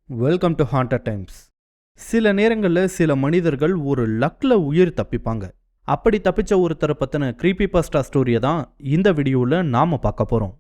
Welcome to haunted times. சில நேரங்களில் சில மனிதர்கள் ஒரு லக்கில் உயிர் தப்பிப்பாங்க. அப்படி தப்பிச்ச ஒருத்தரை பற்றின க்ரீப்பி பாஸ்டா ஸ்டோரியை தான் இந்த வீடியோவில் நாம் பார்க்க போகிறோம்.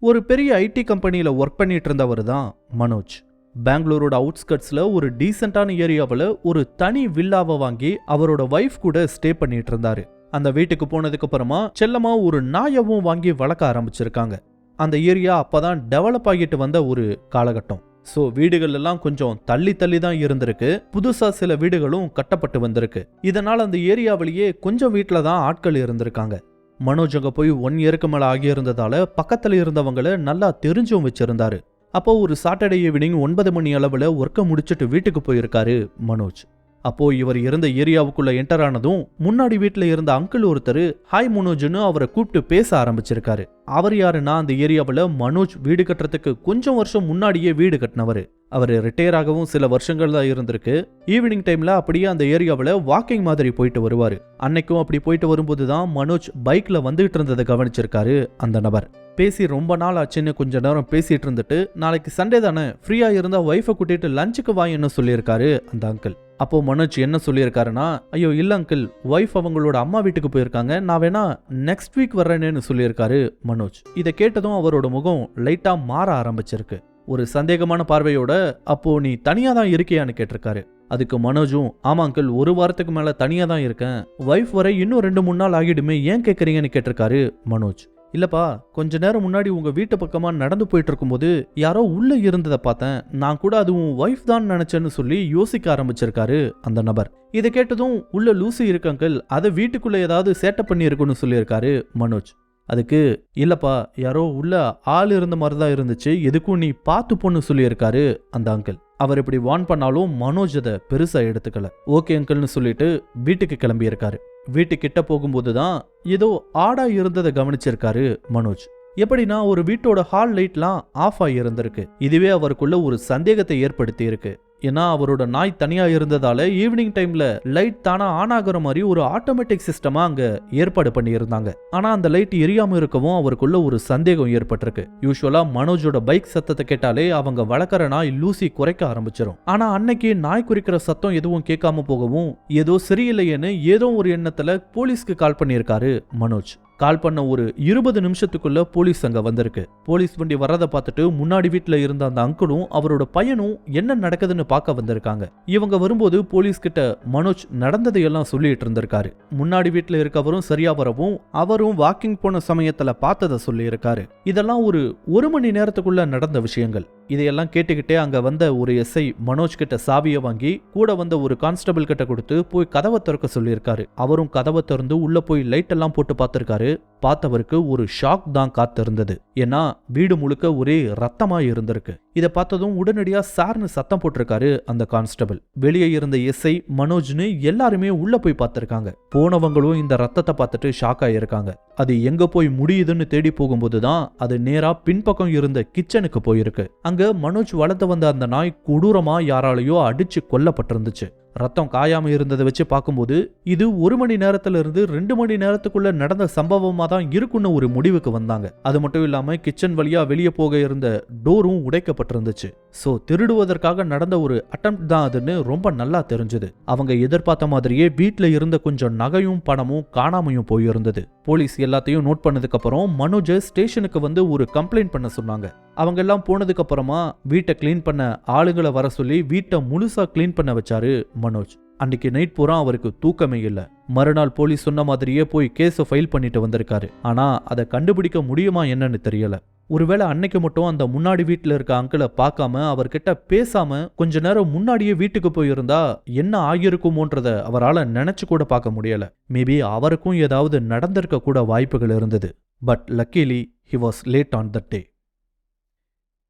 ஒரு பெரிய ஐடி கம்பெனியில் ஒர்க் பண்ணிட்டு இருந்தவர் தான் மனோஜ். பெங்களூரோட அவுட்ஸ்கட்ஸில் ஒரு டீசெண்டான ஏரியாவில் ஒரு தனி வில்லாவை வாங்கி அவரோட வைஃப் கூட ஸ்டே பண்ணிட்டு இருந்தாரு. அந்த வீட்டுக்கு போனதுக்கு அப்புறமா செல்லமா ஒரு நாயவும் வாங்கி வளர்க்க ஆரம்பிச்சிருக்காங்க. அந்த ஏரியா அப்பதான் டெவலப் ஆகிட்டு வந்த ஒரு காலகட்டம். ஸோ வீடுகள் எல்லாம் கொஞ்சம் தள்ளி தள்ளி தான் இருந்திருக்கு. புதுசா சில வீடுகளும் கட்டப்பட்டு வந்திருக்கு. இதனால அந்த ஏரியாவிலேயே கொஞ்சம் வீட்டில் தான் ஆட்கள் இருந்திருக்காங்க. மனோஜ் அங்க போய் 1 இயருக்கு மேல ஆகியிருந்ததால பக்கத்துல இருந்தவங்களை நல்லா தெரிஞ்சும் வச்சிருந்தாரு. அப்போ ஒரு சாட்டர்டே ஈவினிங் 9 மணி அளவில் ஒர்க்கை முடிச்சுட்டு வீட்டுக்கு போயிருக்காரு மனோஜ். அப்போ இவர் இருந்த ஏரியாவுக்குள்ள என்டர் ஆனதும் முன்னாடி வீட்டில் இருந்த அங்கிள் ஒருத்தர் ஹாய் மனோஜ்னு அவரை கூப்பிட்டு பேச ஆரம்பிச்சிருக்காரு. அவர் யாருன்னா அந்த ஏரியாவில் மனோஜ் வீடு கட்டுறதுக்கு கொஞ்சம் வருஷம் முன்னாடியே வீடு கட்டினவர். அவர் ரிட்டையர் ஆகவும் சில வருஷங்கள் தான் இருந்திருக்கு. ஈவினிங் டைம்ல அப்படியே அந்த ஏரியாவில் வாக்கிங் மாதிரி போயிட்டு வருவார். அன்னைக்கும் அப்படி போயிட்டு வரும்போது தான் மனோஜ் பைக்ல வந்துகிட்டு இருந்ததை கவனிச்சிருக்காரு அந்த நபர். பேசி ரொம்ப நாள் ஆச்சுன்னு கொஞ்ச நேரம் பேசிட்டு இருந்துட்டு நாளைக்கு சண்டே தானே ஃப்ரீயா இருந்தா ஒய்ஃபை கூட்டிட்டு லஞ்சுக்கு வாங்கன்னு சொல்லியிருக்காரு அந்த அங்கிள். அப்போ மனோஜ் என்ன சொல்லியிருக்காருன்னா, ஐயோ இல்ல அங்கிள், ஒய்ஃப் அவங்களோட அம்மா வீட்டுக்கு போயிருக்காங்க, நான் வேணா நெக்ஸ்ட் வீக் வர்றேன்னு சொல்லியிருக்காரு மனோஜ். இதை கேட்டதும் அவரோட முகம் லைட்டா மாற ஆரம்பிச்சிருக்கு. ஒரு சந்தேகமான பார்வையோட அப்போ நீ தனியா தான் இருக்கியான்னு கேட்டிருக்காரு. அதுக்கு மனோஜும் ஆமா அங்கிள், 1 வாரத்துக்கு மேல தனியா தான் இருக்கேன், ஒய்ஃப் வரை இன்னும் 2-3 நாள் ஆகிடுமே, ஏன் கேட்குறீங்கன்னு கேட்டிருக்காரு மனோஜ். இல்லப்பா, கொஞ்ச நேரம் முன்னாடி உங்க வீட்டு பக்கமா நடந்து போயிட்டு இருக்கும்போது யாரோ உள்ள இருந்ததை பார்த்தேன், நான் கூட அதுவும் ஒய்ஃப் தான் நினைச்சேன்னு சொல்லி யோசிக்க ஆரம்பிச்சிருக்காரு அந்த நபர். இதை கேட்டதும் உள்ள லூசி இருக்கு அங்கிள், அதை வீட்டுக்குள்ள ஏதாவது சேட்டை பண்ணி இருக்குன்னு சொல்லியிருக்காரு மனோஜ். அதுக்கு இல்லப்பா, யாரோ உள்ள ஆள் இருந்த மாதிரி தான் இருந்துச்சு, எதுக்கும் நீ பார்த்து பொண்ணு சொல்லியிருக்காரு அந்த அங்கிள். அவர் இப்படி வார்ன் பண்ணாலும் மனோஜ் அதை பெருசா எடுத்துக்கல. ஓகே அங்கிள்னு சொல்லிட்டு வீட்டுக்கு கிளம்பி இருக்காரு. வீட்டுக்கிட்ட போகும்போது தான் ஏதோ ஆடா இருந்ததை கவனிச்சிருக்காரு மனோஜ். எப்படின்னா ஒரு வீட்டோட ஹால் லைட்லாம் ஆஃப் ஆகி இருந்திருக்கு. இதுவே அவருக்குள்ள ஒரு சந்தேகத்தை ஏற்படுத்தி இருக்கு. ஏன்னா அவரோட நாய் தனியா இருந்ததால ஈவினிங் டைம்ல லைட் தானா ஆன் ஆகுற மாதிரி ஒரு ஆட்டோமேட்டிக் சிஸ்டமா அங்க ஏற்பாடு பண்ணி இருந்தாங்க. ஆனா அந்த லைட் எரியாம இருக்கவும் அவருக்குள்ள ஒரு சந்தேகம் ஏற்பட்டிருக்கு. யூசுவலா மனோஜோட பைக் சத்தத்தை கேட்டாலே அவங்க வளர்க்குற நாய் லூசி குறைக்க ஆரம்பிச்சிடும். ஆனா அன்னைக்கு நாய் குறிக்கிற சத்தம் எதுவும் கேட்காம போகவும் ஏதோ சரியில்லையேன்னு ஏதோ ஒரு எண்ணத்துல போலீஸ்க்கு கால் பண்ணியிருக்காரு மனோஜ். கால் பண்ண ஒரு 20 நிமிஷத்துக்குள்ள போலீஸ் அங்க வந்திருக்கு. போலீஸ் வண்டி வர்றதை பார்த்துட்டு முன்னாடி வீட்டுல இருந்த அந்த அங்கிளும் அவரோட பையனும் என்ன நடக்குதுன்னு பார்க்க வந்திருக்காங்க. இவங்க வரும்போது போலீஸ் கிட்ட மனோஜ் நடந்ததையெல்லாம் சொல்லிட்டு இருந்திருக்காரு. முன்னாடி வீட்டுல இருக்கவரும் சரியா வரவும் அவரும் வாக்கிங் போன சமயத்துல பார்த்ததை சொல்லி இருக்காரு. இதெல்லாம் ஒரு 1 மணி நேரத்துக்குள்ள நடந்த விஷயங்கள். இதையெல்லாம் கேட்டுக்கிட்டே அங்க வந்த ஒரு எஸ்ஐ மனோஜ் கிட்ட சாவியை வாங்கி கூட வந்த ஒரு கான்ஸ்டபிள் கிட்ட கொடுத்து போய் கதவை திறக்க சொல்லியிருக்காரு. அவரும் கதவை திறந்து உள்ள போய் லைட் எல்லாம் போட்டு பார்த்திருக்காரு. பார்த்தவருக்கு ஒரு ஷாக் தான் காத்திருந்தது. ஏன்னா வீடு முழுக்க ஒரே ரத்தமா இருந்திருக்கு. இதை பார்த்ததும் உடனடியா சார்னு சத்தம் போட்டிருக்காரு அந்த கான்ஸ்டபிள். வெளியே இருந்த எஸ்ஐ மனோஜ்னு எல்லாருமே உள்ள போய் பார்த்திருக்காங்க. போனவங்களும் இந்த ரத்தத்தை பார்த்துட்டு ஷாக் ஆயிருக்காங்க. அது எங்க போய் முடியுதுன்னு தேடி போகும்போதுதான் அது நேரா பின்பக்கம் இருந்த கிச்சனுக்கு போயிருக்கு. அங்க மனோஜ் வளர்த்து வந்த அந்த நாய் கொடூரமா யாராலையோ அடிச்சு கொல்லப்பட்டிருந்துச்சு. ரத்தம் காயாம இருந்ததை வச்சு பார்க்கும்போது இது 1 மணி நேரத்துல இருந்து 2 மணி நேரத்துக்குள்ள நடந்த சம்பவமா தான் இருக்குன்னு ஒரு முடிவுக்கு வந்தாங்க. அது மட்டும் இல்லாம கிச்சன் வழியா வெளியே போக இருந்த டோரும் உடைக்கப்பட்டிருந்துச்சு. சோ திருடுவதற்காக நடந்த ஒரு அட்டெம்ப்ட் தான் அதுன்னு ரொம்ப நல்லா தெரிஞ்சது. அவங்க எதிர்பார்த்த மாதிரியே வீட்டுல இருந்த கொஞ்சம் நகையும் பணமும் காணாமையும் போயிருந்தது. போலீஸ் எல்லாத்தையும் நோட் பண்ணதுக்கு அப்புறம் மனோஜ் ஸ்டேஷனுக்கு வந்து ஒரு கம்ப்ளைண்ட் பண்ண சொன்னாங்க. அவங்க எல்லாம் போனதுக்கு அப்புறமா வீட்டை கிளீன் பண்ண ஆளுங்களை வர சொல்லி வீட்டை முழுசா கிளீன் பண்ண வச்சாரு மனோஜ். அன்னைக்கு நைட் பூரா அவருக்கு தூக்கமே இல்லை. மறுநாள் போலீஸ் சொன்ன மாதிரியே போய் கேஸை ஃபைல் பண்ணிட்டு வந்திருக்காரு. ஆனா அதை கண்டுபிடிக்க முடியுமா என்னன்னு தெரியல. ஒருவேளை அன்னைக்கு மட்டும் அந்த முன்னாடி வீட்டுல இருக்க அங்கிளை பார்க்காம அவர்கிட்ட பேசாம கொஞ்ச நேரம் முன்னாடியே வீட்டுக்கு போயிருந்தா என்ன ஆகியிருக்குமோன்றத அவரால் நினைச்சு கூட பார்க்க முடியல. மேபி அவருக்கும் ஏதாவது நடந்திருக்க கூட வாய்ப்புகள் இருந்தது. But luckily he was late on that day.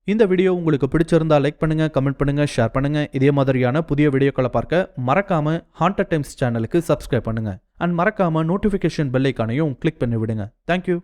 இந்த வீடியோ உங்களுக்கு பிடிச்சிருந்தா லைக் பண்ணுங்க, கமெண்ட் பண்ணுங்க, ஷேர் பண்ணுங்க. இதே மாதிரியான புதிய வீடியோக்களை பார்க்க மறக்காம ஹாண்டட் டைம்ஸ் சேனலுக்கு சப்ஸ்கிரைப் பண்ணுங்க. அண்ட் மறக்காம நோட்டிஃபிகேஷன் பெல் ஐகானையும் கிளிக் பண்ணி விடுங்க. தேங்க்யூ.